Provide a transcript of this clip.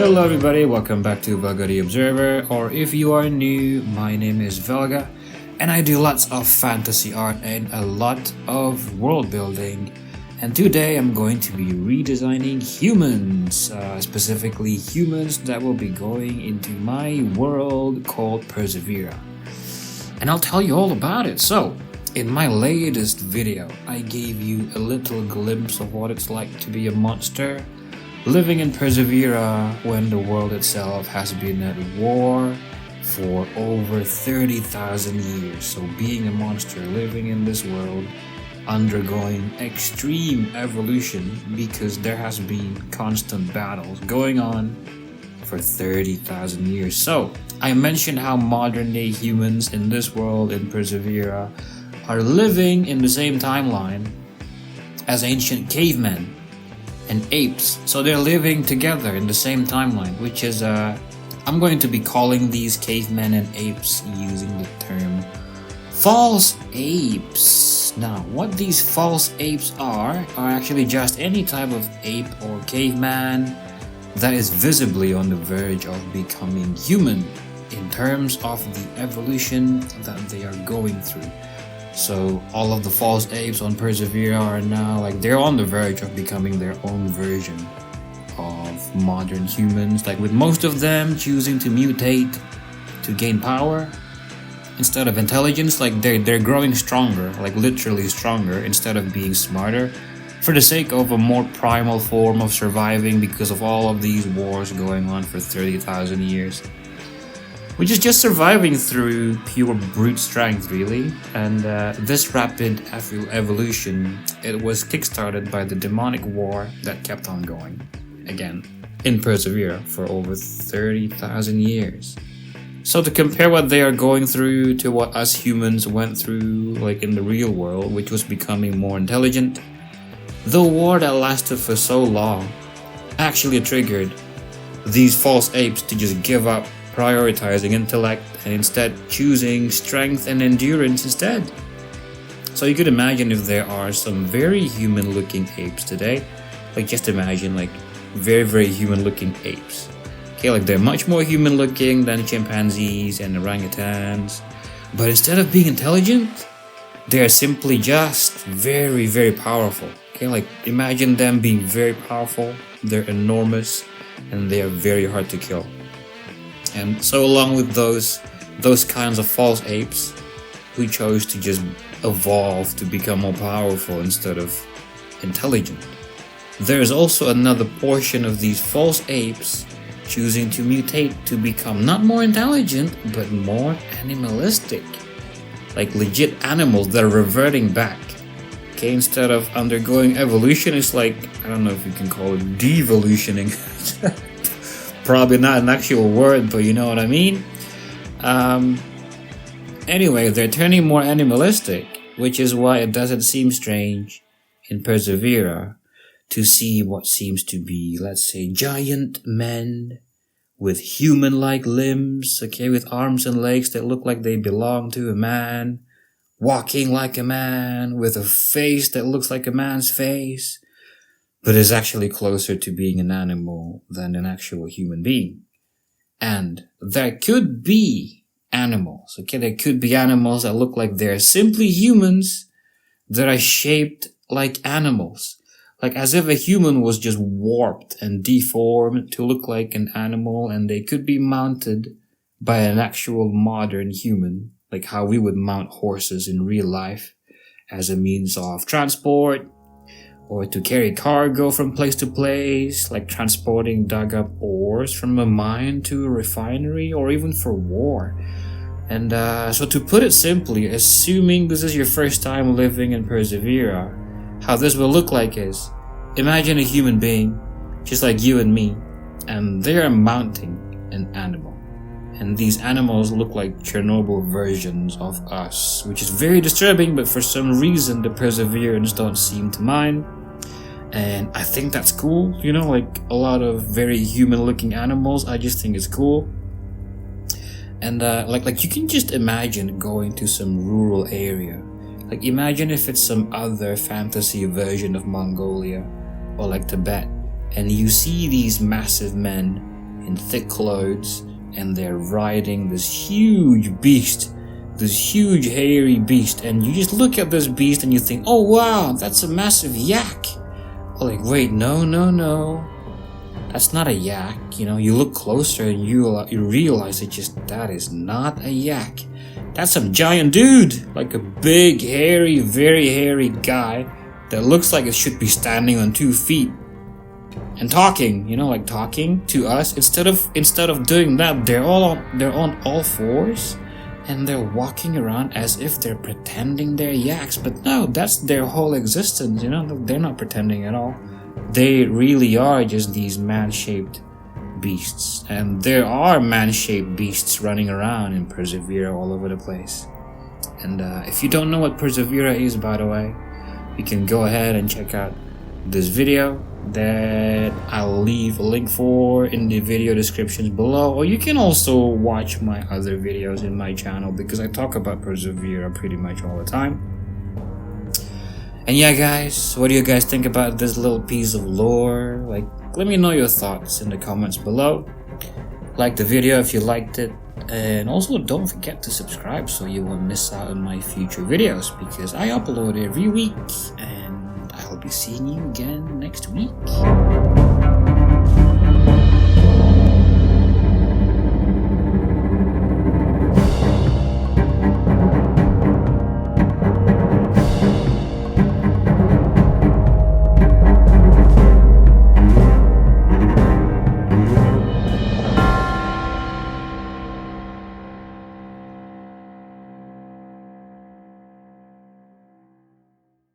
Hello everybody, welcome back to Velga the Observer, or if you are new, my name is Velga, and I do lots of fantasy art and a lot of world building. And today I'm going to be redesigning humans, specifically humans that will be going into my world called Persevera. And I'll tell you all about it. So, in my latest video, I gave you a little glimpse of what it's like to be a monster living in Persevera when the world itself has been at war for over 30,000 years. So being a monster living in this world, undergoing extreme evolution because there has been constant battles going on for 30,000 years. So I mentioned how modern day humans in this world in Persevera are living in the same timeline as ancient cavemen and apes. So they're living together in the same timeline, which is I'm going to be calling these cavemen and apes using the term false apes. Now, what these false apes are actually just any type of ape or caveman that is visibly on the verge of becoming human in terms of the evolution that they are going through. So all of the false apes on Persevera are now they're on the verge of becoming their own version of modern humans, with most of them choosing to mutate to gain power instead of intelligence. They're growing stronger, literally stronger, instead of being smarter, for the sake of a more primal form of surviving because of all of these wars going on for 30,000 years. Which is just surviving through pure brute strength, really. And this rapid evolution, it was kickstarted by the demonic war that kept on going, again, in Persevera for over 30,000 years. So to compare what they are going through to what us humans went through, in the real world, which was becoming more intelligent, the war that lasted for so long actually triggered these false apes to just give up prioritizing intellect and instead choosing strength and endurance instead. So you could imagine if there are some very human looking apes today, just imagine very, very human looking apes. Okay, they're much more human looking than chimpanzees and orangutans, but instead of being intelligent, they are simply just very, very powerful. Okay, imagine them being very powerful, they're enormous, and they are very hard to kill. And so along with those kinds of false apes who chose to just evolve to become more powerful instead of intelligent, there is also another portion of these false apes choosing to mutate to become not more intelligent but more animalistic, legit animals that are reverting back. Okay, instead of undergoing evolution, it's I don't know if you can call it devolutioning. Probably not an actual word, but you know what I mean. Anyway, they're turning more animalistic, which is why it doesn't seem strange in Persevera to see what seems to be, let's say, giant men with human-like limbs, with arms and legs that look like they belong to a man, walking like a man, with a face that looks like a man's face, but is actually closer to being an animal than an actual human being. And there could be animals, there could be animals that look like they're simply humans that are shaped like animals. As if a human was just warped and deformed to look like an animal, and they could be mounted by an actual modern human, how we would mount horses in real life as a means of transport, or to carry cargo from place to place, transporting dug up ores from a mine to a refinery, or even for war. And so to put it simply, assuming this is your first time living in Persevera, how this will look like is, imagine a human being, just like you and me, and they are mounting an animal. And these animals look like Chernobyl versions of us, which is very disturbing, but for some reason the Perseverans don't seem to mind. And I think that's cool, a lot of very human looking animals, I just think it's cool. And you can just imagine going to some rural area. Imagine if it's some other fantasy version of Mongolia or Tibet, and you see these massive men in thick clothes, and they're riding this huge beast, this huge hairy beast, and you just look at this beast and you think, oh wow, that's a massive yak. But like, wait, no, that's not a yak. You know, you look closer and you realize that is not a yak. That's some giant dude, like a big, hairy, very hairy guy that looks like it should be standing on 2 feet and talking, you know, like talking to us. Instead of doing that, they're on all fours and they're walking around as if they're pretending they're yaks. But no, that's their whole existence, you know. They're not pretending at all. They really are just these man-shaped beasts, and there are man-shaped beasts running around in Persevera all over the place. And if you don't know what Persevera is, by the way, you can go ahead and check out this video that I'll leave a link for in the video descriptions below, or you can also watch my other videos in my channel, because I talk about Persevera pretty much all the time. And yeah guys, what do you guys think about this little piece of lore? Like, let me know your thoughts in the comments below. Like the video if you liked it, and also don't forget to subscribe so you won't miss out on my future videos, because I upload every week, and I'll be seeing you again next week.